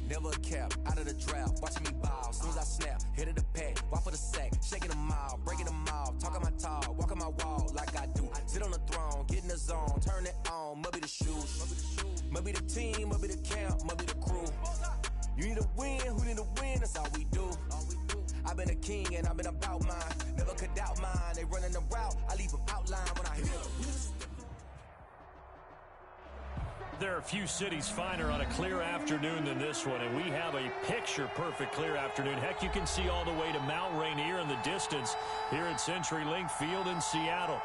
never a cap, out of the draft, watching me ball. Soon as I snap, hit of the pack, walk for the sack, shaking them all, breaking them all, talking my talk, walking my wall like I do. Sit on the throne, get in the zone, turn it on, must be the shoes, must be the team, must be the camp, must be the crew. You need a win, who need a win, that's all we do. I've been a king and I've been about mine, never could doubt mine. They running the route, I leave them outline when I hit them. There are a few cities finer on a clear afternoon than this one, and we have a picture-perfect clear afternoon. Heck, you can see all the way to Mount Rainier in the distance here at CenturyLink Field in Seattle.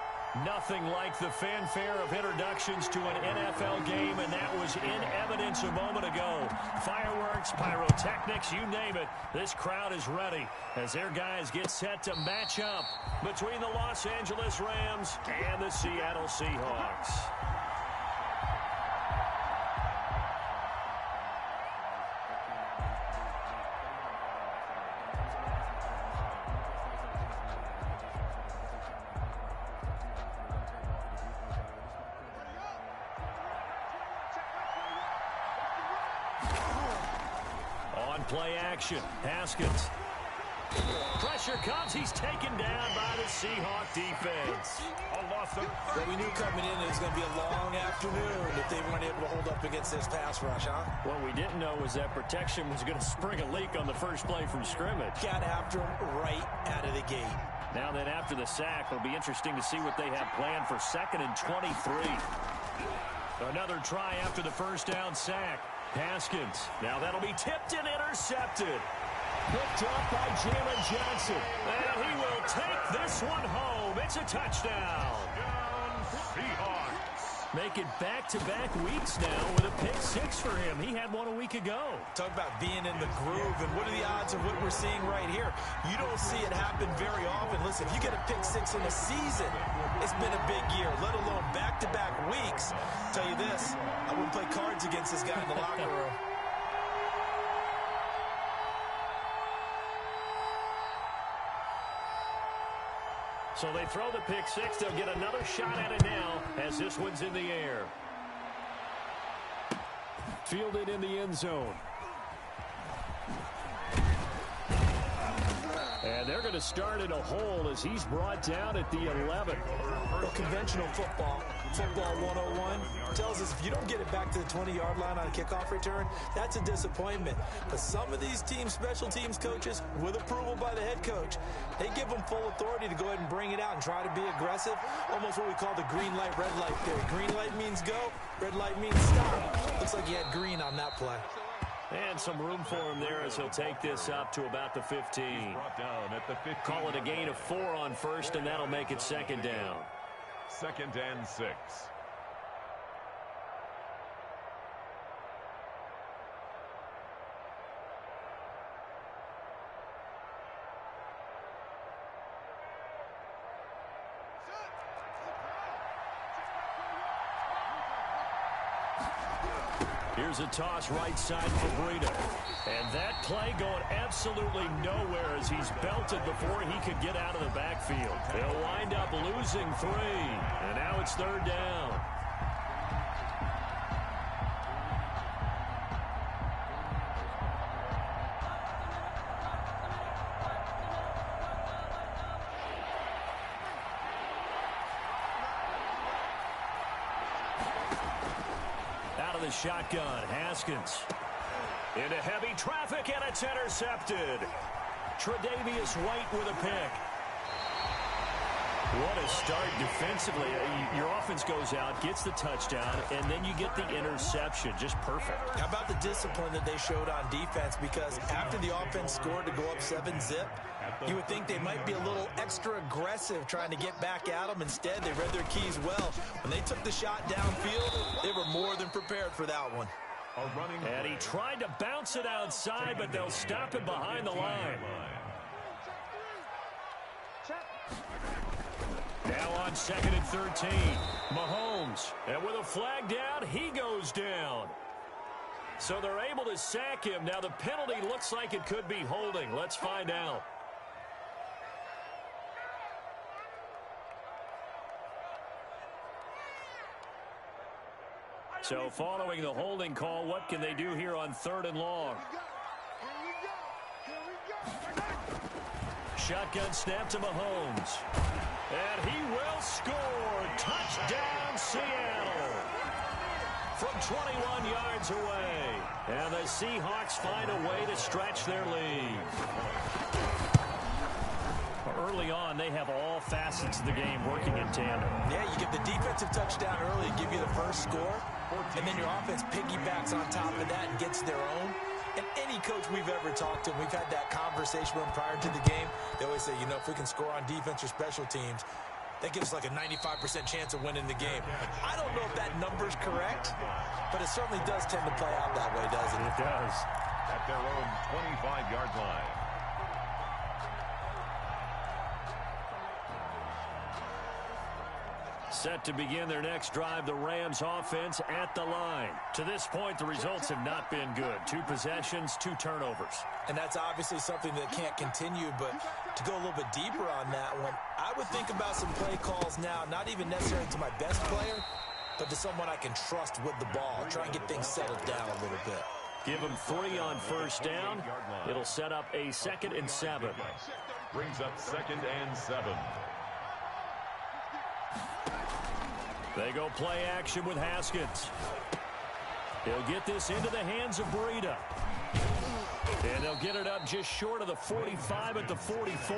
Nothing like the fanfare of introductions to an NFL game, and that was in evidence a moment ago. Fireworks, pyrotechnics, you name it. This crowd is ready as their guys get set to match up between the Los Angeles Rams and the Seattle Seahawks. Play action. Haskins. Pressure comes. He's taken down by the Seahawk defense. Well, we knew coming in it was going to be a long afternoon if they weren't able to hold up against this pass rush, huh? What we didn't know was that protection was going to spring a leak on the first play from scrimmage. Got after him right out of the gate. Now then, after the sack, it'll be interesting to see what they have planned for 2nd and 23. Another try after the first down sack. Haskins. Now that'll be tipped and intercepted. Picked up by Jalen Johnson. And he will take this one home. It's a touchdown. Seahawks. Make it back-to-back weeks now with a pick six for him. He had one a week ago. Talk about being in the groove, and what are the odds of what we're seeing right here? You don't see it happen very often. Listen, if you get a pick six in a season, it's been a big year, let alone back-to-back weeks. Tell you this, I wouldn't play cards against this guy in the locker room. So they throw the pick six. They'll get another shot at it now as this one's in the air. Fielded in the end zone. And they're going to start in a hole as he's brought down at the 11. Well, conventional football 101, tells us if you don't get it back to the 20-yard line on a kickoff return, that's a disappointment. But some of these teams, special teams coaches, with approval by the head coach, they give them full authority to go ahead and bring it out and try to be aggressive. Almost what we call the green light, red light theory. Green light means go, red light means stop. Looks like he had green on that play. And some room for him there as he'll take this up to about the 15. Call it a gain of 4 on first, and that'll make it 2nd down. 2nd and 6. Here's a toss right side for Breida. And that play going absolutely nowhere as he's belted before he could get out of the backfield. They'll wind up losing 3. And now it's 3rd down. Shotgun, Haskins. Into heavy traffic, and it's intercepted. Tre'Davious White with a pick. What a start defensively. Your offense goes out, gets the touchdown, and then you get the interception. Just perfect. How about the discipline that they showed on defense? Because after the offense scored to go up 7-zip, you would think they might be a little extra aggressive trying to get back at them. Instead, they read their keys well. When they took the shot downfield, they were more than prepared for that one. And he tried to bounce it outside, but they'll stop him behind the line. Now on 2nd and 13, Mahomes. And with a flag down, he goes down. So they're able to sack him. Now the penalty looks like it could be holding. Let's find out. So following the holding call, what can they do here on 3rd and long? Shotgun snap to Mahomes. And he will score. Touchdown, Seattle. From 21 yards away. And the Seahawks find a way to stretch their lead. Early on, they have all facets of the game working in tandem. Yeah, you get the defensive touchdown early, give you the first score, and then your offense piggybacks on top of that and gets their own. And any coach we've ever talked to, we've had that conversation with them prior to the game. They always say, you know, if we can score on defense or special teams, that gives us like a 95% chance of winning the game. I don't know if that number's correct, but it certainly does tend to play out that way, doesn't it? It does. At their own 25-yard line. Set to begin their next drive, the Rams offense at the line. To this point, the results have not been good. 2 possessions, 2 turnovers. And that's obviously something that can't continue, but to go a little bit deeper on that one, I would think about some play calls now, not even necessarily to my best player, but to someone I can trust with the ball. Try and get things settled down a little bit. Give them 3 on first down. It'll set up a 2nd and 7. Brings up 2nd and 7. They go play action with Haskins. He'll get this into the hands of Breida. And they'll get it up just short of the 45 at the 44.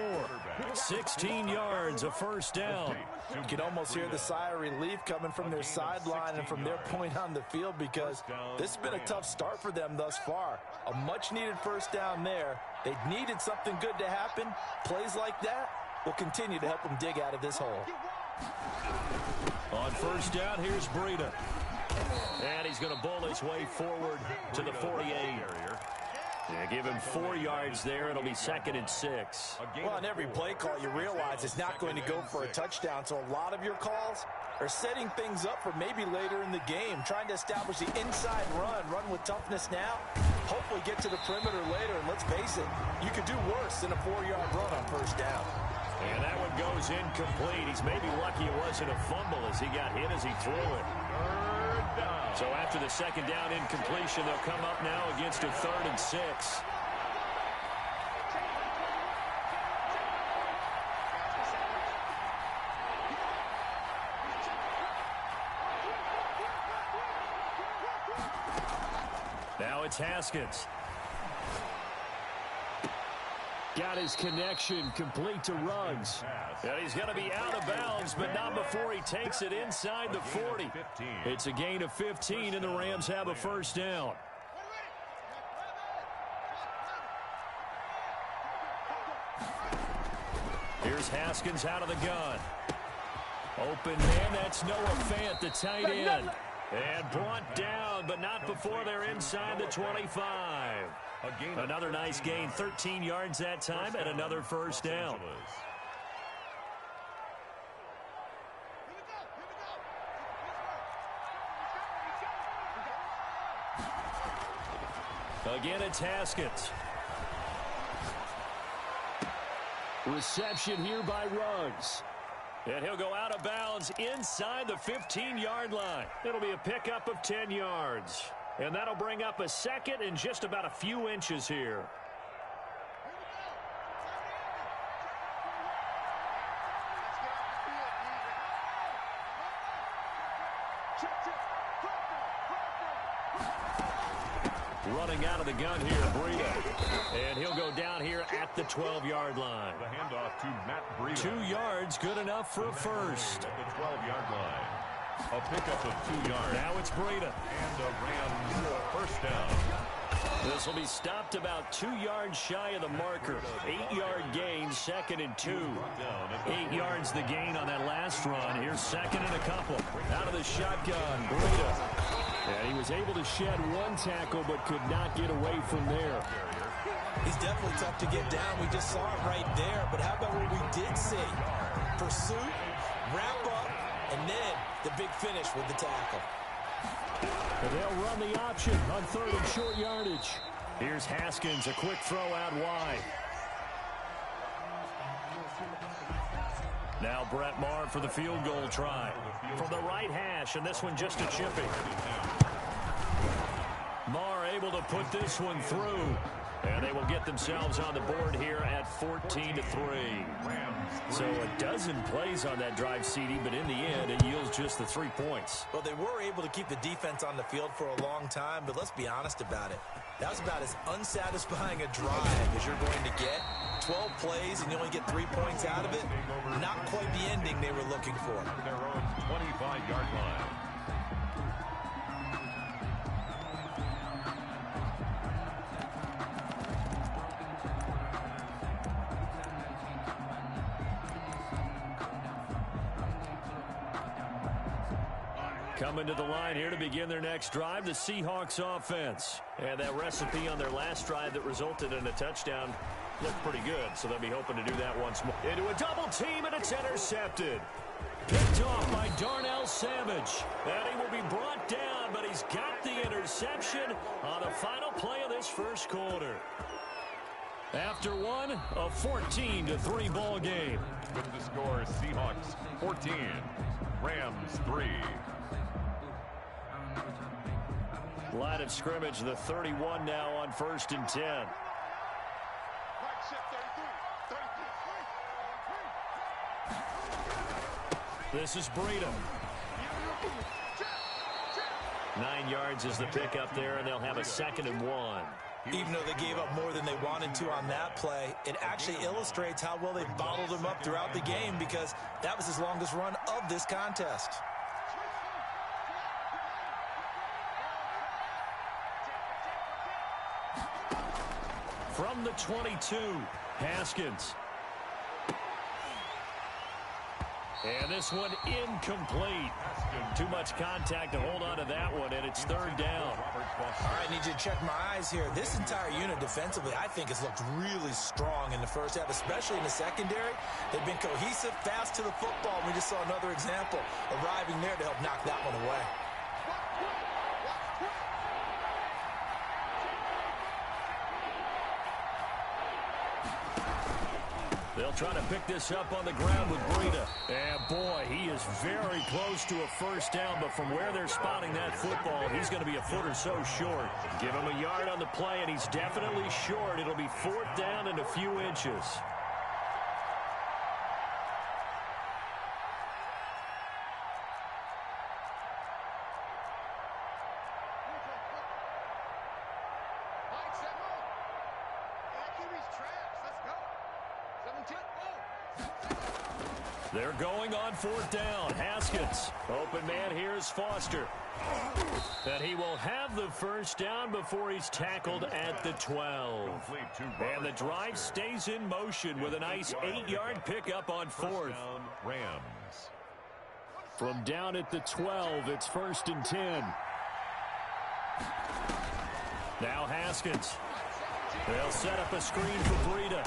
16 yards, a first down. You can almost hear the sigh of relief coming from their sideline and from their point on the field, because this has been a tough start for them thus far. A much-needed first down there. They needed something good to happen. Plays like that will continue to help them dig out of this hole. On first down, here's Breida. And he's going to bowl his way forward to the 48. Yeah, give him 4 yards there. It'll be 2nd and 6. Well, on every play call, you realize it's not going to go for a touchdown. So a lot of your calls are setting things up for maybe later in the game, trying to establish the inside run with toughness now, hopefully get to the perimeter later. And let's face it, you could do worse than a 4-yard run on first down. And that one goes incomplete. He's maybe lucky it wasn't a fumble as he got hit as he threw it. So after the 2nd down incompletion, they'll come up now against a 3rd and 6. Now it's Haskins. Got his connection complete to Ruggs. And he's going to be out of bounds, but not before he takes it inside the 40. It's a gain of 15, and the Rams have a first down. Here's Haskins out of the gun. Open man, that's Noah Fant, the tight end. And brought down, but not before they're inside the 25. Another nice gain, 13 yards that time, and another first down. Again, it's Haskins. Reception here by Ruggs. And he'll go out of bounds inside the 15-yard line. It'll be a pickup of 10 yards. And that'll bring up a 2nd and just about a few inches here. Running out of the gun here, Breida. And he'll go down here at the 12-yard line. The handoff to Matt Breida. 2 yards, good enough for a first. At the 12-yard line. A pickup of 2 yards. Now it's Breida. And the Rams first down. This will be stopped about 2 yards shy of the marker. 8-yard gain, 2nd and 2. 8 yards the gain on that last run. Here's 2nd and a couple. Out of the shotgun, Breida. And he was able to shed one tackle, but could not get away from there. He's definitely tough to get down. We just saw it right there. But how about what we did see? Pursuit, wrap up, and then the big finish with the tackle. And they'll run the option on 3rd and short yardage. Here's Haskins, a quick throw out wide. Now Brett Maher for the field goal try. From the right hash, and this one just a chipping. Marr able to put this one through. And they will get themselves on the board here at 14-3. So a dozen plays on that drive, CD, but in the end, it yields just the 3 points. Well, they were able to keep the defense on the field for a long time, but let's be honest about it. That was about as unsatisfying a drive as you're going to get. 12 plays, and you only get 3 points out of it. Not quite the ending they were looking for. Their own 25-yard line. Coming to the line here to begin their next drive, the Seahawks offense. And that recipe on their last drive that resulted in a touchdown looked pretty good, so they'll be hoping to do that once more. Into a double team, and it's intercepted. Picked off by Darnell Savage. And he will be brought down, but he's got the interception on the final play of this first quarter. After one, a 14-3 ball game. With the score, Seahawks 14, Rams 3. Line of scrimmage, the 31 now on 1st and 10. This is Breida. 9 yards is the pickup there, and they'll have a 2nd and 1. Even though they gave up more than they wanted to on that play, it actually illustrates how well they bottled them up throughout the game, because that was his longest run of this contest. From the 22, Haskins. And this one incomplete. Too much contact to hold on to that one, and it's 3rd down. All right, I need you to check my eyes here. This entire unit defensively, I think, has looked really strong in the first half, especially in the secondary. They've been cohesive, fast to the football. We just saw another example arriving there to help knock that one away. They'll try to pick this up on the ground with Breida. And boy, he is very close to a first down, but from where they're spotting that football, he's going to be a foot or so short. Give him a yard on the play, and he's definitely short. It'll be 4th down and a few inches. They're going on 4th down. Haskins. Open man, here's Foster. And he will have the first down before he's tackled at the 12. And the drive stays in motion with a nice 8-yard pickup on 4th. Rams. From down at the 12, it's 1st and 10. Now Haskins. They'll set up a screen for Breida.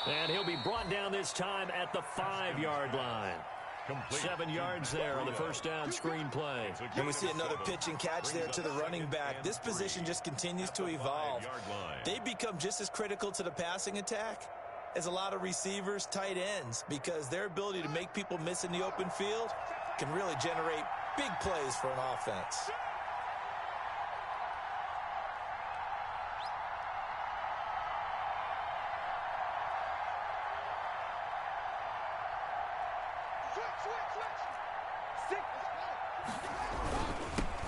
And he'll be brought down this time at the 5-yard line. 7 yards there on the first down screen play. And we see another pitch and catch there to the running back. This position just continues to evolve. They become just as critical to the passing attack as a lot of receivers, tight ends, because their ability to make people miss in the open field can really generate big plays for an offense.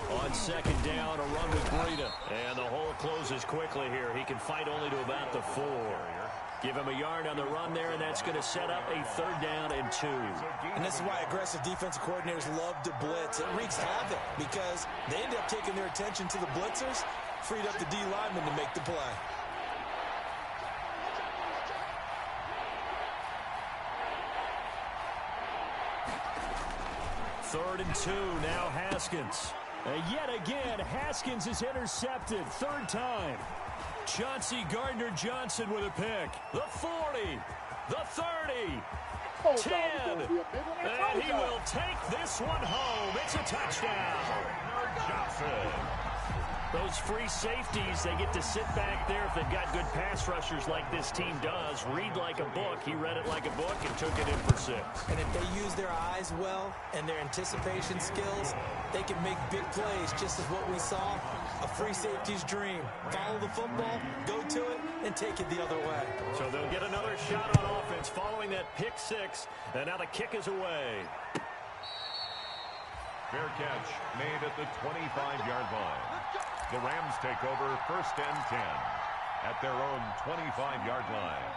On 2nd down, a run with Breida. And the hole closes quickly here. He can fight only to about the 4. Give him a yard on the run there, and that's going to set up a 3rd down and 2. And this is why aggressive defensive coordinators love to blitz. It wreaks havoc because they end up taking their attention to the blitzers, freed up the D lineman to make the play. Third and 2, now Haskins. Yet again, Haskins is intercepted. 3rd time. Chauncey Gardner-Johnson with a pick. The 40, the 30, 10, and he will take this one home. It's a touchdown. Johnson. Those free safeties, they get to sit back there if they've got good pass rushers like this team does. Read like a book. He read it like a book and took it in for 6. And if they use their eyes well and their anticipation skills, they can make big plays, just as what we saw, a free safety's dream. Follow the football, go to it, and take it the other way. So they'll get another shot on offense following that pick 6, and now the kick is away. Fair catch made at the 25-yard line. The Rams take over 1st and 10 at their own 25-yard line.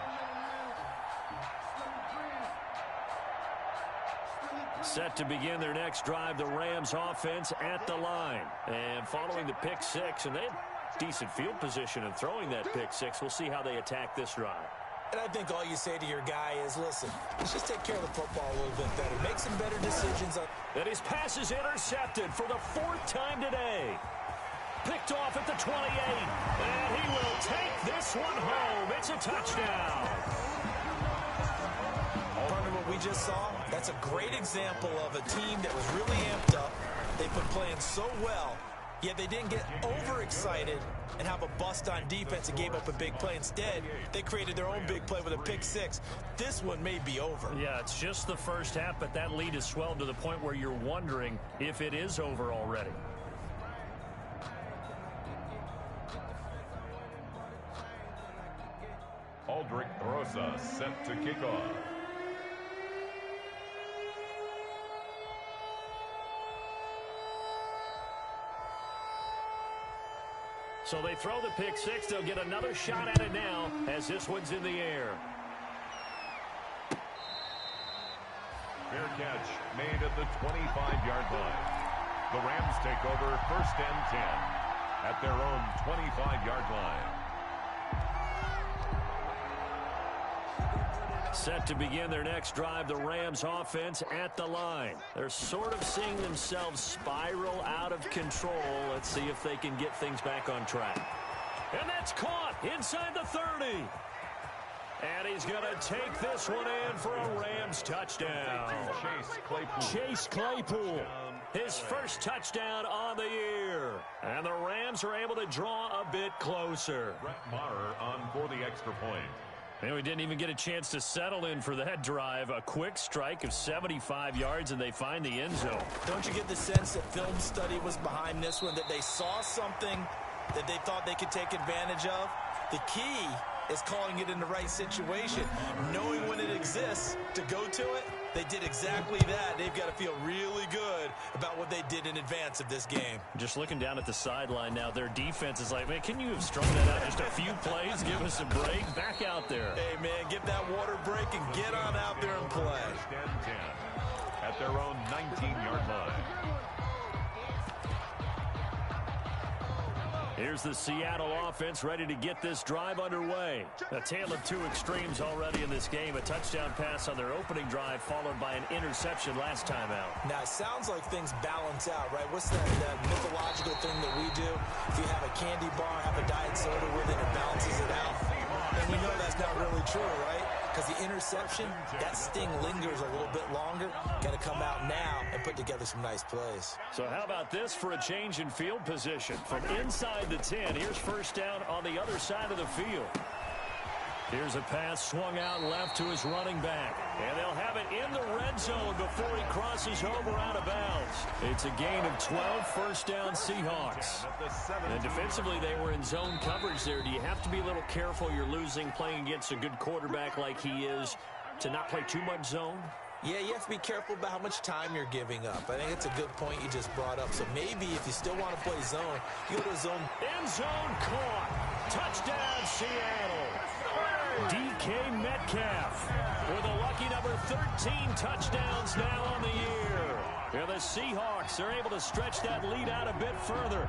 Set to begin their next drive, the Rams offense at the line. And following the pick 6, and they had decent field position in throwing that pick 6. We'll see how they attack this drive. And I think all you say to your guy is, listen, let's just take care of the football a little bit better. Make some better decisions. And his pass is intercepted for the 4th time today. Picked off at the 28. And he will take this one home. It's a touchdown. Partner, what we just saw, that's a great example of a team that was really amped up. They've been playing so well, yet they didn't get overexcited and have a bust on defense and gave up a big play. Instead, they created their own big play with a pick 6. This one may be over. Yeah, it's just the first half, but that lead has swelled to the point where you're wondering if it is over already. Aldrick Rosas set to kick off. So they throw the pick 6. They'll get another shot at it now as this one's in the air. Fair catch made at the 25-yard line. The Rams take over 1st and 10 at their own 25-yard line. Set to begin their next drive, the Rams offense at the line. They're sort of seeing themselves spiral out of control. Let's see if they can get things back on track. And that's caught inside the 30. And he's going to take this one in for a Rams touchdown. Chase Claypool, his first touchdown on the year. And the Rams are able to draw a bit closer. Brett Maher on for the extra point. And we didn't even get a chance to settle in for that drive. A quick strike of 75 yards, and they find the end zone. Don't you get the sense that film study was behind this one, that they saw something that they thought they could take advantage of? The key is calling it in the right situation, knowing when it exists to go to it. They did exactly that. They've got to feel really good about what they did in advance of this game. Just looking down at the sideline now, their defense is like, man, can you have strung that out just a few plays? Give us a break. Back out there. Hey, man, get that water break and get on out there and play. 1st and 10 at their own 19-yard line. Here's the Seattle offense ready to get this drive underway. A tale of two extremes already in this game. A touchdown pass on their opening drive followed by an interception last time out. Now, it sounds like things balance out, right? What's that mythological thing that we do? If you have a candy bar, have a diet soda with it, it balances it out. And we know that's not really true, right? Because the interception, that sting lingers a little bit longer. Got to come out now and put together some nice plays. So how about this for a change in field position? From inside the 10, here's first down on the other side of the field. Here's a pass swung out left to his running back. And they'll have it in the red zone before he crosses over out of bounds. It's a gain of 12, first down Seahawks. And defensively, they were in zone coverage there. Do you have to be a little careful? You're losing, playing against a good quarterback like he is, to not play too much zone? Yeah, you have to be careful about how much time you're giving up. I think it's a good point you just brought up. So maybe if you still want to play zone, you go to zone. End zone caught. Touchdown, Seattle. DK Metcalf with a lucky number 13 touchdowns now on the year. And the Seahawks are able to stretch that lead out a bit further.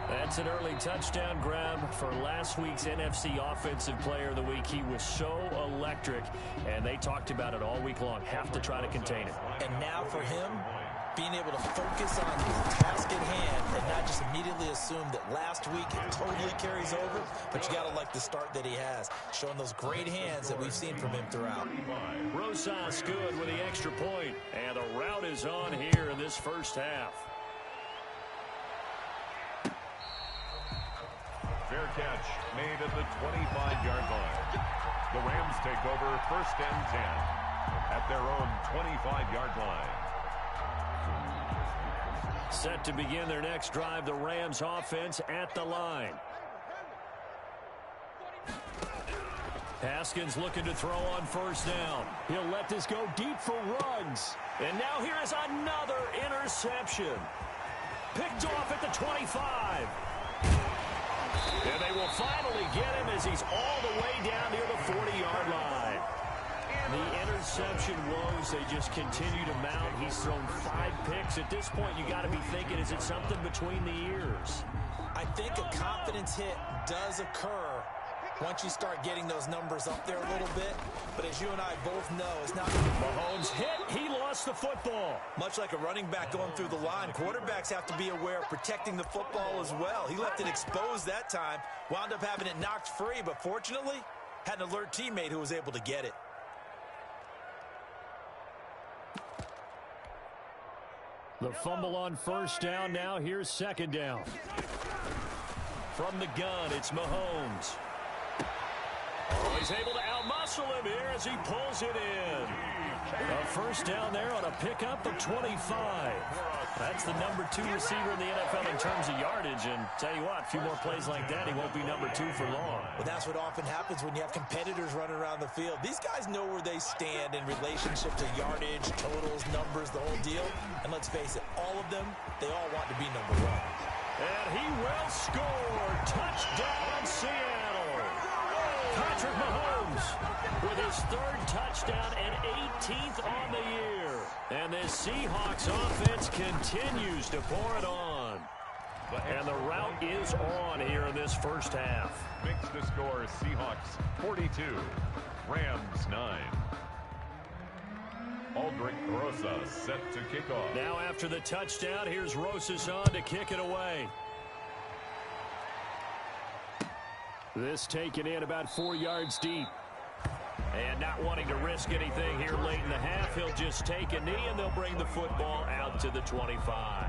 That's an early touchdown grab for last week's NFC Offensive Player of the Week. He was so electric, and they talked about it all week long. Have to try to contain it. And now for him, being able to focus on his task at hand and not just immediately assume that last week it totally carries over, but you got to like the start that he has, showing those great hands that we've seen from him throughout. Rosas good with the extra point, and the route is on here in this first half. Fair catch made at the 25-yard line. The Rams take over 1st and 10 at their own 25-yard line. Set to begin their next drive, the Rams offense at the line. Haskins looking to throw on 1st down. He'll let this go deep for Ruggs. And now here is another interception. Picked off at the 25. And they will finally get him as he's all the way down near the 40-yard line. The interception woes, they just continue to mount. He's thrown 5 picks. At this point, you got to be thinking, is it something between the ears? I think a confidence hit does occur once you start getting those numbers up there a little bit. But as you and I both know, it's not... Mahomes hit. He lost the football. Much like a running back going through the line, quarterbacks have to be aware of protecting the football as well. He left it exposed that time, wound up having it knocked free, but fortunately, had an alert teammate who was able to get it. The fumble on 1st down. Now here's 2nd down. From the gun, it's Mahomes. Oh, he's able to outmuscle him here as he pulls it in. A 1st down there on a pickup of 25. That's the number 2 receiver in the NFL in terms of yardage. And tell you what, a few more plays like that, he won't be number 2 for long. Well, that's what often happens when you have competitors running around the field. These guys know where they stand in relationship to yardage, totals, numbers, the whole deal. And let's face it, all of them, they all want to be number 1. And he will score. Touchdown, Seattle. Patrick Mahomes with his 3rd touchdown and 18th on the year. And this Seahawks offense continues to pour it on. And the route is on here in this 1st half. Makes the score Seahawks 42, Rams 9. Aldrich Rosas set to kick off. Now after the touchdown, here's Rosas on to kick it away. This taken in about 4 yards deep. And not wanting to risk anything here late in the half, he'll just take a knee and they'll bring the football out to the 25.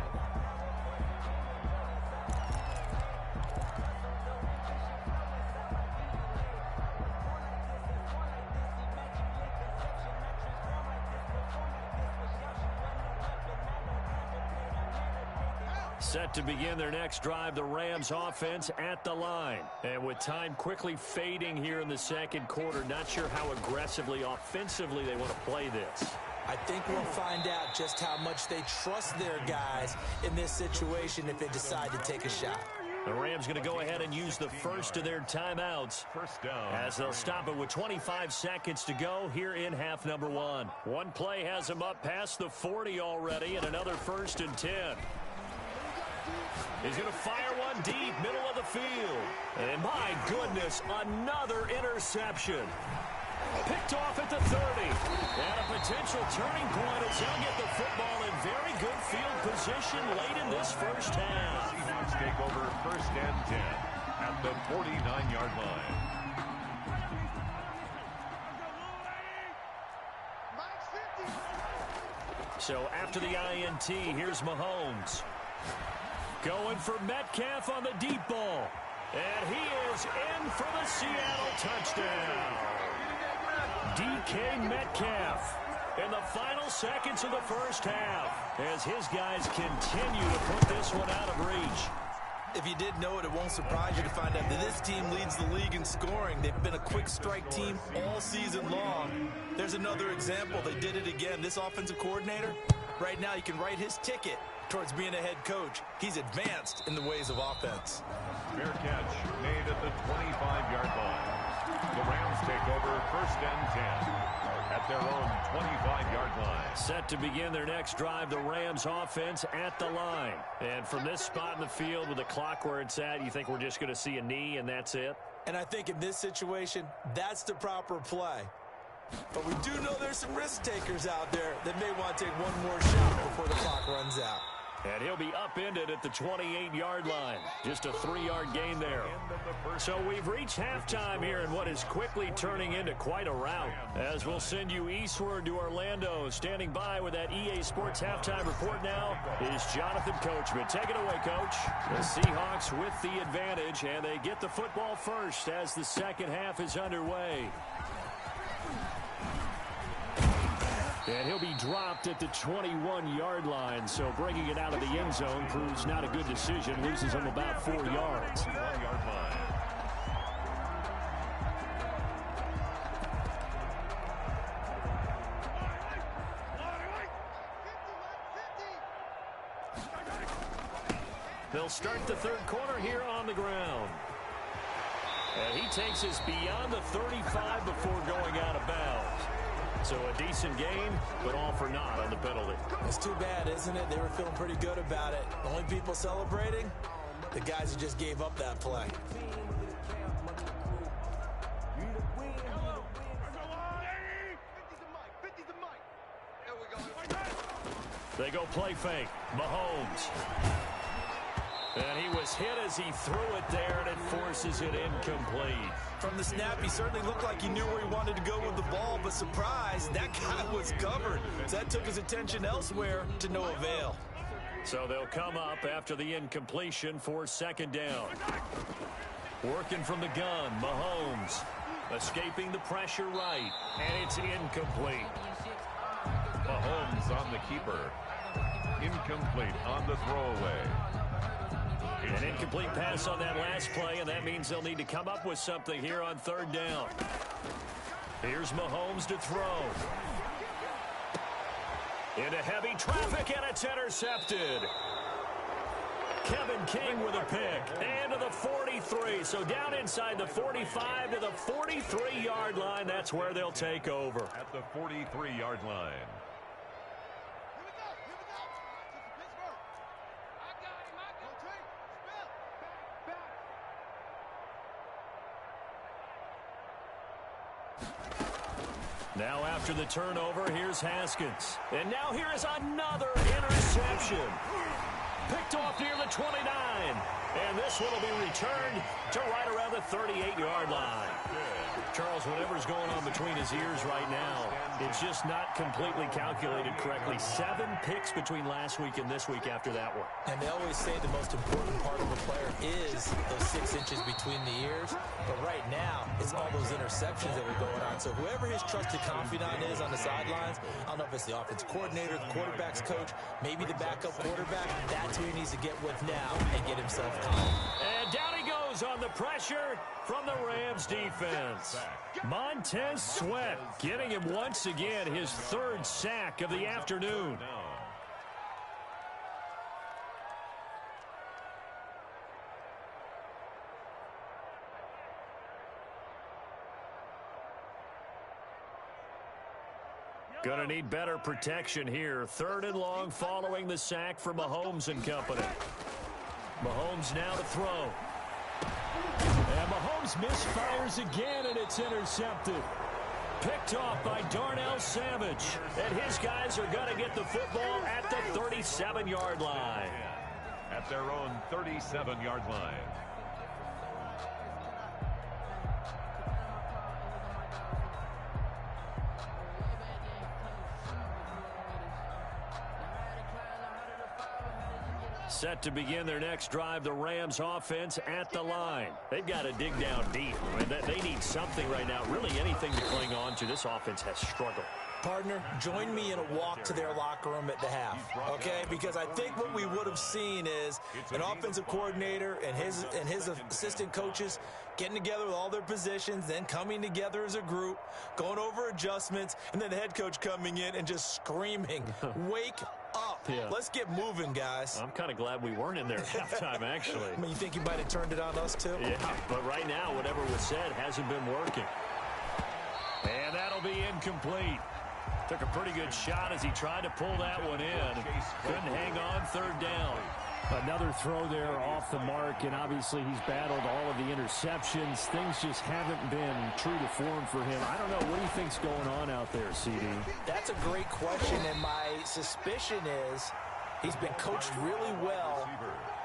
Set to begin their next drive, the Rams offense at the line. And with time quickly fading here in the 2nd quarter, not sure how aggressively, offensively they want to play this. I think we'll find out just how much they trust their guys in this situation if they decide to take a shot. The Rams going to go ahead and use the first of their timeouts 1st down, as they'll stop it with 25 seconds to go here in half number 1. One play has them up past the 40 already, and another 1st and 10. He's going to fire one deep, middle of the field. And my goodness, another interception. Picked off at the 30. And a potential turning point as he'll get the football in very good field position late in this 1st half. Seahawks take over 1st and 10 at the 49-yard line. So after the INT, here's Mahomes. Going for Metcalf on the deep ball. And he is in for the Seattle touchdown. DK Metcalf in the final seconds of the 1st half as his guys continue to put this one out of reach. If you did know it, it won't surprise you to find out that this team leads the league in scoring. They've been a quick strike team all season long. There's another example. They did it again. This offensive coordinator, right now you can write his ticket towards being a head coach. He's advanced in the ways of offense. Fair catch made at the 25-yard line. The Rams take over 1st and 10 at their own 25-yard line. Set to begin their next drive, the Rams offense at the line. And from this spot in the field with the clock where it's at, you think we're just going to see a knee and that's it? And I think in this situation, that's the proper play. But we do know there's some risk takers out there that may want to take one more shot before the clock runs out. And he'll be upended at the 28-yard line. Just a 3-yard gain there. So we've reached halftime here in what is quickly turning into quite a rout. As we'll send you eastward to Orlando. Standing by with that EA Sports halftime report now is Jonathan Coachman. Take it away, Coach. The Seahawks with the advantage, and they get the football first as the second half is underway. And he'll be dropped at the 21-yard line, so bringing it out of the end zone proves not a good decision. Loses him about 4 yards. 1-yard line. They'll start the third quarter here on the ground. And he takes us beyond the 35 before going out of bounds. So a decent gain, but all for naught on the penalty. It's too bad, isn't it? They were feeling pretty good about it. The only people celebrating, the guys who just gave up that play. They go play fake. Mahomes. And he was hit as he threw it there, and it forces it incomplete. From the snap, he certainly looked like he knew where he wanted to go with the ball, but surprise, that guy was covered. So that took his attention elsewhere to no avail. So they'll come up after the incompletion for second down. Working from the gun, Mahomes. Escaping the pressure right, and it's incomplete. Mahomes on the keeper. Incomplete on the throwaway. An incomplete pass on that last play, and that means they'll need to come up with something here on third down. Here's Mahomes to throw. Into heavy traffic, and it's intercepted. Kevin King with a pick. And to the 43. So down inside the 45 to the 43-yard line. That's where they'll take over. At the 43-yard line. Now after the turnover, here's Haskins. And now here is another interception. Picked off near the 29. And this one will be returned to right around the 38-yard line. Charles, whatever's going on between his ears right now, it's just not completely calculated correctly. 7 picks between last week and this week after that one. And they always say the most important part of a player is those 6 inches between the ears. But right now, it's all those interceptions that are going on. So whoever his trusted confidant is on the sidelines, I don't know if it's the offense coordinator, the quarterback's coach, maybe the backup quarterback, that's who he needs to get with now and get himself calm. And down he goes on the pressure from the Rams defense. Montez Sweat getting him once again his 3rd sack of the afternoon. Gonna need better protection here. 3rd and long following the sack for Mahomes and company. Mahomes now to throw. And Mahomes misfires again, and it's intercepted. Picked off by Darnell Savage. And his guys are going to get the football at the 37-yard line. At their own 37-yard line. Set to begin their next drive, the Rams offense at the line. They've got to dig down deep. And they need something right now, really anything to cling on to. This offense has struggled. Partner, join me in a walk to their locker room at the half, okay? Because I think what we would have seen is an offensive coordinator and his assistant coaches getting together with all their positions, then coming together as a group, going over adjustments, and then the head coach coming in and just screaming, wake up. Yeah. Let's get moving, guys. I'm kind of glad we weren't in there at halftime, actually. I mean, you think he might have turned it on us, too? Yeah, but right now, whatever was said hasn't been working. And that'll be incomplete. Took a pretty good shot as he tried to pull that one in. Couldn't hang on, 3rd down. Another throw there off the mark, and obviously he's battled all of the interceptions. Things just haven't been true to form for him. I don't know. What do you think's going on out there, CD? That's a great question, and my suspicion is He's been coached really well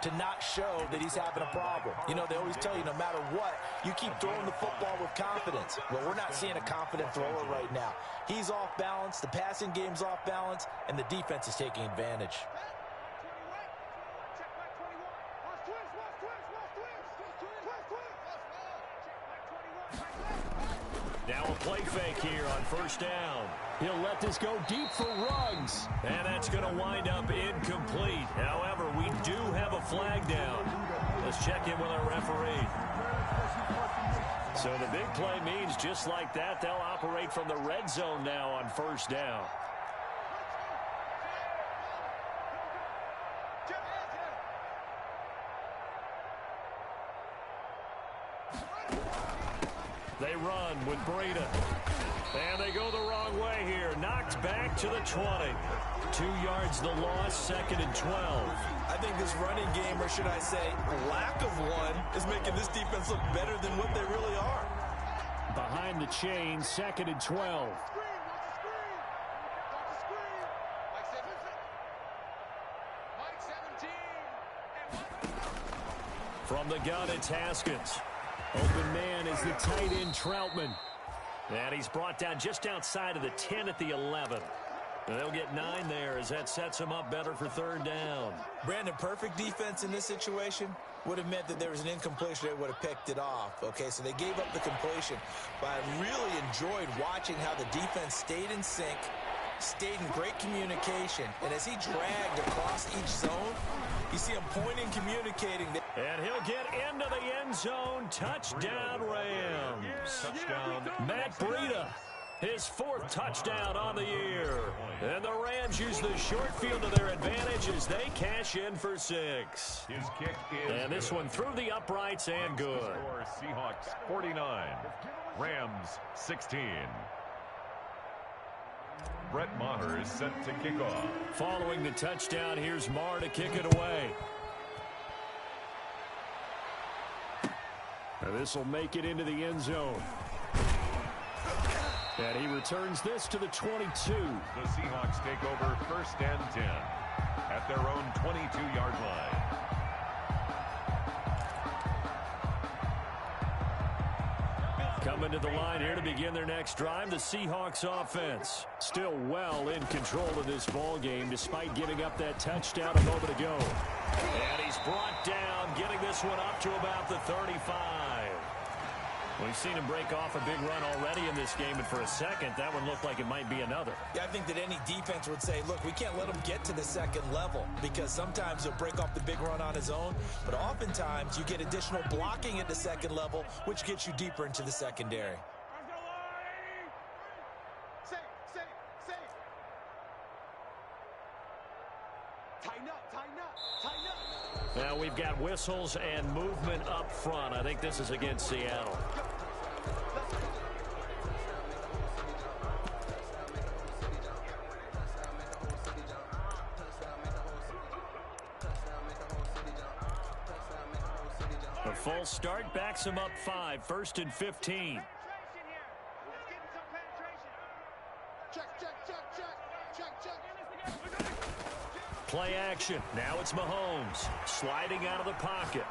to not show that he's having a problem. You know, they always tell you no matter what, you keep throwing the football with confidence. Well, we're not seeing a confident thrower right now. He's off balance, the passing game's off balance, and the defense is taking advantage. Now a play fake here on first down. He'll let this go deep for Ruggs. And that's going to wind up incomplete. However, we do have a flag down. Let's check in with our referee. So the big play means just like that, they'll operate from the red zone now on first down. They run with Breida. And they go the wrong way here. Knocked back to the 20. 2 yards the loss, second and 12. I think this running game, or should I say lack of one, is making this defense look better than what they really are. Behind the chain, second and 12. From the gun, it's Haskins. Open man is the tight end, Troutman. And he's brought down just outside of the 10 at the 11. And they'll get 9 there as that sets him up better for third down. Brandon, perfect defense in this situation would have meant that there was an incompletion. They would have picked it off. Okay, so they gave up the completion. But I really enjoyed watching how the defense stayed in sync, stayed in great communication. And as he dragged across each zone, you see him pointing, communicating. And he'll get into the end zone. Touchdown, Rams. Touchdown. Matt Breida, his 4th touchdown on the year. And the Rams use the short field to their advantage as they cash in for 6. His kick is And this one through the uprights and good. Score, Seahawks 49, Rams 16. Brett Maher is set to kick off. Following the touchdown, here's Maher to kick it away. And this will make it into the end zone. And he returns this to the 22. The Seahawks take over first and 10 at their own 22-yard line. Coming to the line here to begin their next drive, the Seahawks offense. Still well in control of this ball game despite giving up that touchdown a moment ago. And he's brought down, getting this one up to about the 35. We've seen him break off a big run already in this game, and for a second, that one looked like it might be another. Yeah, I think that any defense would say, look, we can't let him get to the second level because sometimes he'll break off the big run on his own, but oftentimes you get additional blocking at the second level, which gets you deeper into the secondary. Now we've got whistles and movement up front. I think this is against Seattle. A false start backs him up 5, 1st and 15. Play action. Now it's Mahomes sliding out of the pocket.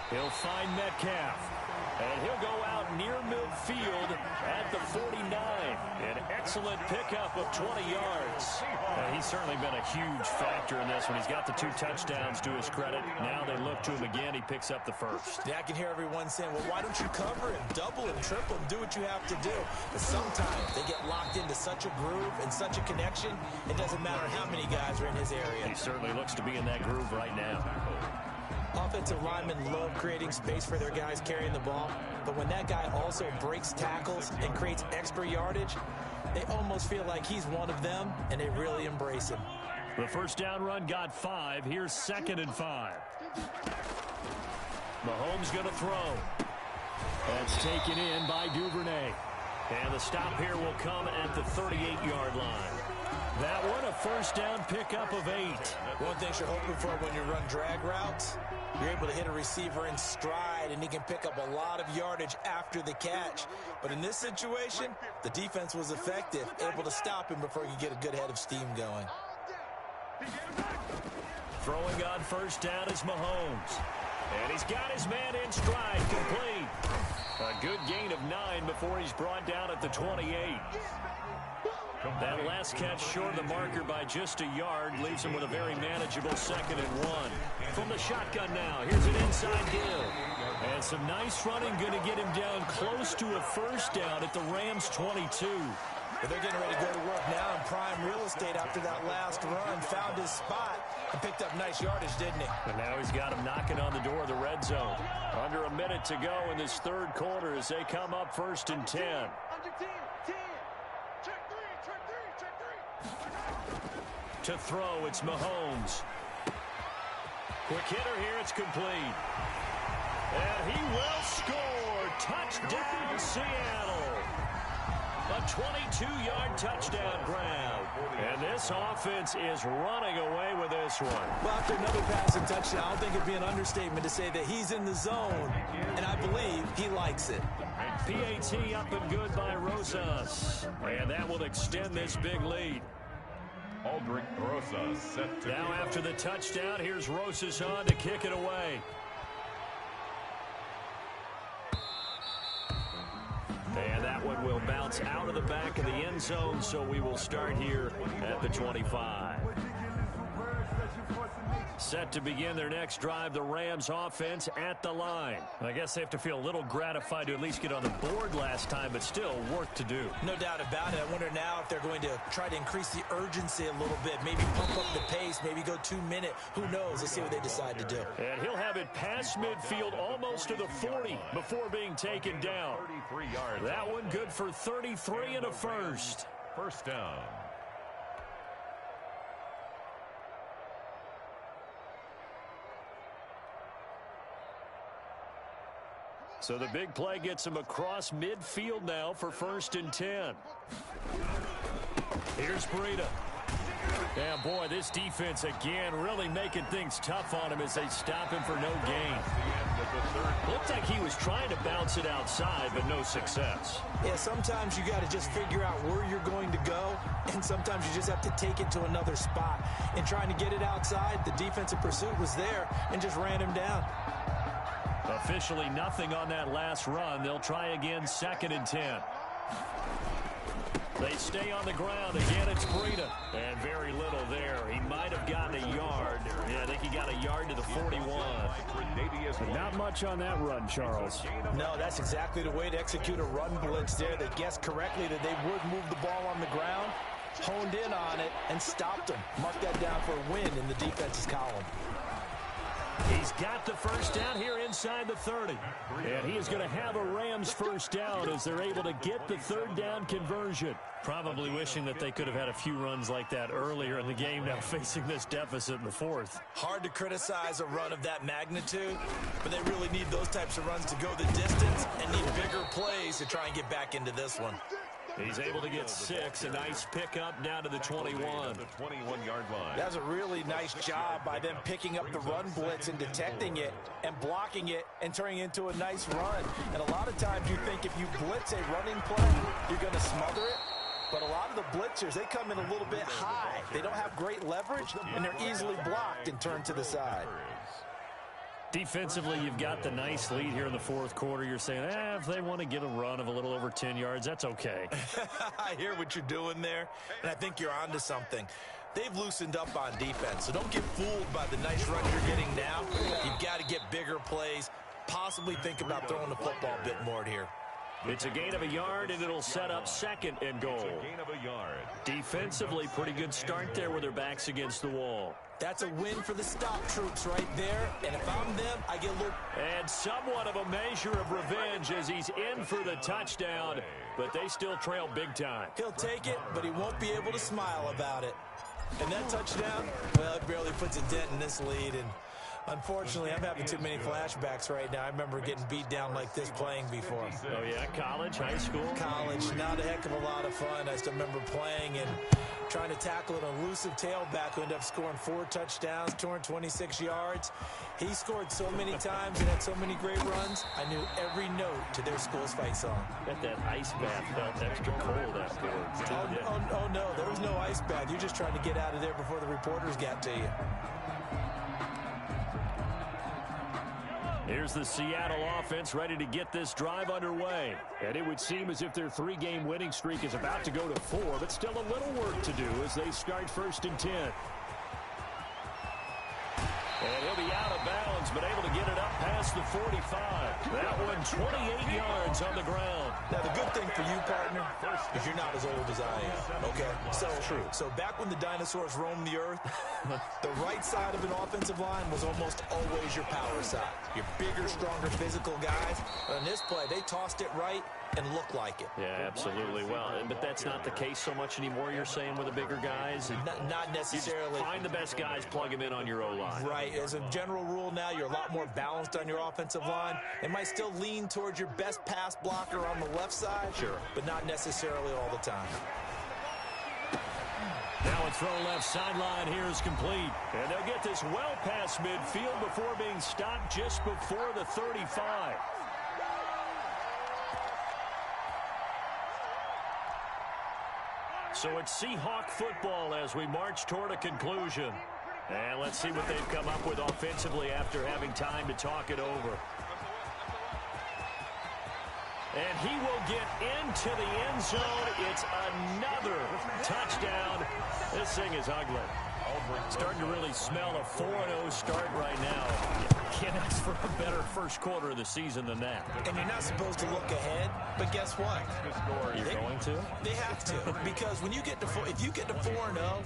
He'll find Metcalf. And he'll go out near midfield at the 49. An excellent pickup of 20 yards. He's certainly been a huge factor in this one. He's got the 2 touchdowns to his credit. Now they look to him again. He picks up the 1st. Yeah, I can hear everyone saying, well, why don't you cover him, double him, triple him, do what you have to do. But sometimes they get locked into such a groove and such a connection, it doesn't matter how many guys are in his area. He certainly looks to be in that groove right now. Offensive linemen love creating space for their guys carrying the ball, but when that guy also breaks tackles and creates extra yardage, they almost feel like he's one of them, and they really embrace him. The first down run got 5. Here's 2nd and 5. Mahomes going to throw. That's taken in by Duvernay. And the stop here will come at the 38-yard line. That one, a first down pickup of 8. One thing you're hoping for when you run drag routes, you're able to hit a receiver in stride, and he can pick up a lot of yardage after the catch. But in this situation, the defense was effective, able to stop him before he could get a good head of steam going. Throwing on first down is Mahomes. And he's got his man in stride, complete. A good gain of 9 before he's brought down at the 28. That last catch short of the marker by just a yard leaves him with a very manageable 2nd and 1. From the shotgun now, here's an inside deal. And some nice running going to get him down close to a first down at the Rams' 22. But they're getting ready to go to work now in prime real estate after that last run. Found his spot and picked up nice yardage, didn't he? And now he's got him knocking on the door of the red zone. Under a minute to go in this third quarter as they come up 1st and 10. To throw, it's Mahomes. Quick hitter here, it's complete. And he will score. Touchdown, Seattle. A 22-yard touchdown grab. And this offense is running away with this one. Well, after another passing touchdown, I don't think it'd be an understatement to say that he's in the zone, and I believe he likes it. PAT up and good by Rosas. And that will extend this big lead. Aldrick Rosas set to now after the touchdown, here's Rosas on to kick it away. And that one will bounce out of the back of the end zone, so we will start here at the 25. Set to begin their next drive, the Rams offense at the line. I guess they have to feel a little gratified to at least get on the board last time, but still work to do. No doubt about it. I wonder now if they're going to try to increase the urgency a little bit, maybe pump up the pace, maybe go 2-minute. Who knows? Let's see what they decide to do. And he'll have it past midfield almost to the 40 before being taken down. 33 yards. That one good for 33 and a first. First down. So the big play gets him across midfield now for 1st and 10. Here's Breida. And boy, this defense again really making things tough on him as they stop him for no gain. Looked like he was trying to bounce it outside, but no success. Yeah, sometimes you got to just figure out where you're going to go, and sometimes you just have to take it to another spot. And trying to get it outside, the defensive pursuit was there and just ran him down. Officially nothing on that last run. They'll try again 2nd and 10. They stay on the ground. Again, it's Breida. And very little there. He might have gotten a yard. Yeah, I think he got a yard to the 41. But not much on that run, Charles. No, that's exactly the way to execute a run blitz there. They guessed correctly that they would move the ball on the ground, honed in on it, and stopped them. Mark that down for a win in the defense's column. He's got the first down here inside the 30. And he is going to have a Rams first down as they're able to get the 3rd down conversion. Probably wishing that they could have had a few runs like that earlier in the game, now facing this deficit in the 4th. Hard to criticize a run of that magnitude, but they really need those types of runs to go the distance and need bigger plays to try and get back into this one. He's able to get 6. A nice pickup down to the 21. The 21-yard line. That was a really nice job by them picking up the run blitz and detecting it and blocking it and turning it into a nice run. And a lot of times you think if you blitz a running play, you're going to smother it. But a lot of the blitzers, they come in a little bit high. They don't have great leverage, and they're easily blocked and turned to the side. Defensively, you've got the nice lead here in the 4th quarter. You're saying, if they want to get a run of a little over 10 yards, that's okay. I hear what you're doing there, and I think you're onto something. They've loosened up on defense, so don't get fooled by the nice run you're getting now. You've got to get bigger plays, possibly think about throwing the football a bit more here. It's a gain of a yard, and it'll set up 2nd and goal. Gain of a yard. Defensively, pretty good start there with their backs against the wall. That's a win for the stop troops right there, and if I'm them, I get a little... And somewhat of a measure of revenge as he's in for the touchdown, but they still trail big time. He'll take it, but he won't be able to smile about it. And that touchdown, well, it barely puts a dent in this lead, and Unfortunately, I'm having too many flashbacks right now. I remember getting beat down like this playing before. Oh, yeah? College, high school? College, not a heck of a lot of fun. I still remember playing and trying to tackle an elusive tailback who ended up scoring 4 touchdowns, 226 yards. He scored so many times and had so many great runs, I knew every note to their school's fight song. Bet that ice bath felt extra cold afterwards. Oh, no, there was no ice bath. You're just trying to get out of there before the reporters got to you. Here's the Seattle offense ready to get this drive underway. And it would seem as if their 3-game winning streak is about to go to 4, but still a little work to do as they start 1st and 10. And he'll be out of bounds, but able to get it up past the 45. That one 28 yards on the ground. Now, the good thing for you, partner, is you're not as old as I am, okay? So true. So back when the dinosaurs roamed the earth, the right side of an offensive line was almost always your power side. Your bigger, stronger, physical guys. But in this play, they tossed it right and looked like it. Yeah, absolutely. Well, but that's not the case so much anymore, you're saying, with the bigger guys? Not necessarily. You just find the best guys, plug them in on your O-line. Right. As a general rule now, you're a lot more balanced on your offensive line. It might still lean towards your best pass blocker on the left side. Sure. But not necessarily all the time. Now a throw left sideline here is complete. And they'll get this well past midfield before being stopped just before the 35. So it's Seahawk football as we march toward a conclusion. And let's see what they've come up with offensively after having time to talk it over. And he will get into the end zone. It's another touchdown. This thing is ugly. Starting to really smell a 4-0 start right now. Can't ask for a better first quarter of the season than that. And you're not supposed to look ahead, but guess what? You're going to? They have to, because when you get to if you get to 4-0,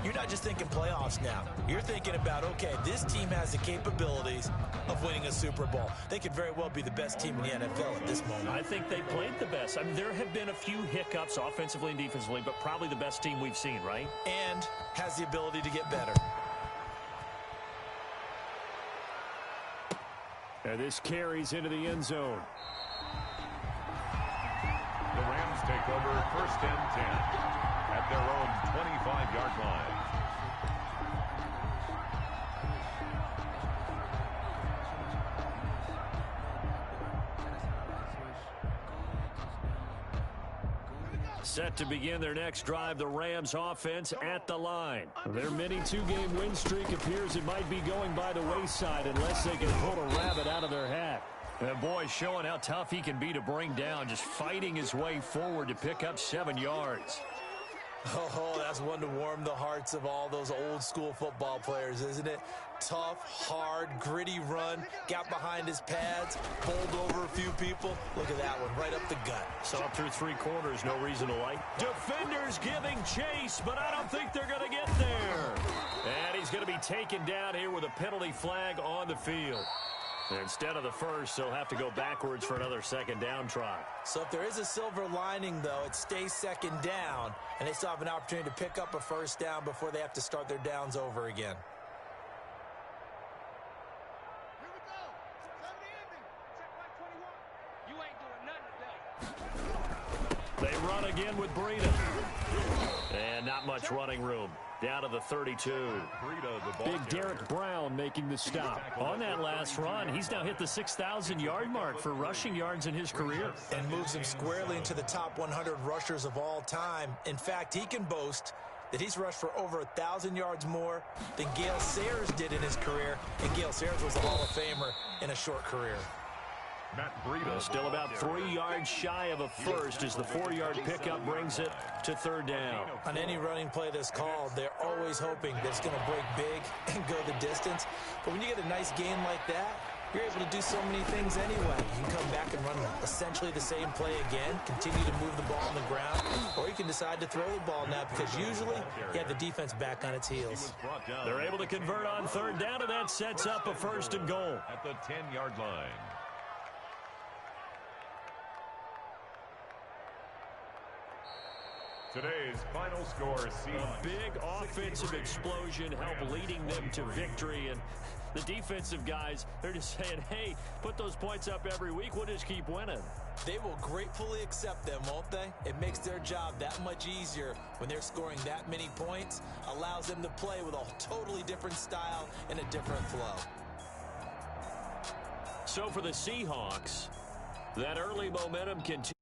you're not just thinking playoffs now. You're thinking about, okay, this team has the capabilities of winning a Super Bowl. They could very well be the best team in the NFL at this moment. I think they played the best. I mean, there have been a few hiccups offensively and defensively, but probably the best team we've seen, right? And has the ability to get better. And this carries into the end zone. The Rams take over 1st and 10 at their own 25-yard line. Set to begin their next drive, the Rams offense at the line. Their mini 2-game win streak appears it might be going by the wayside unless they can pull a rabbit out of their hat. And boy, showing how tough he can be to bring down, just fighting his way forward to pick up 7 yards. Oh, that's one to warm the hearts of all those old school football players, isn't it? Tough, hard, gritty run, got behind his pads, bowled over a few people. Look at that one, right up the gut. So up through 3 quarters, no reason to like. Defenders giving chase, but I don't think they're going to get there. And he's going to be taken down here with a penalty flag on the field. Instead of the first, they'll have to go backwards for another 2nd down try. So if there is a silver lining, though, it stays 2nd down, and they still have an opportunity to pick up a 1st down before they have to start their downs over again. Here we go. 7 the ending. Check my 21. You ain't doing nothing today. They run again with Breida. And not much running room. Down to the 32. Big Derek Brown making the stop. On that last run, he's now hit the 6,000-yard mark for rushing yards in his career. And moves him squarely into the top 100 rushers of all time. In fact, he can boast that he's rushed for over 1,000 yards more than Gale Sayers did in his career. And Gale Sayers was a Hall of Famer in a short career. Still about 3 yards shy of a first as the 4-yard pickup brings it to 3rd down. On any running play that's called, they're always hoping that it's going to break big and go the distance. But when you get a nice gain like that, you're able to do so many things anyway. You can come back and run essentially the same play again, continue to move the ball on the ground, or you can decide to throw the ball now because usually you have the defense back on its heels. They're able to convert on 3rd down, and that sets up a 1st and goal. At the 10-yard line. Today's final score is A big offensive explosion helped leading them to victory. And the defensive guys, they're just saying, hey, put those points up every week. We'll just keep winning. They will gratefully accept them, won't they? It makes their job that much easier when they're scoring that many points. Allows them to play with a totally different style and a different flow. So for the Seahawks, that early momentum continues.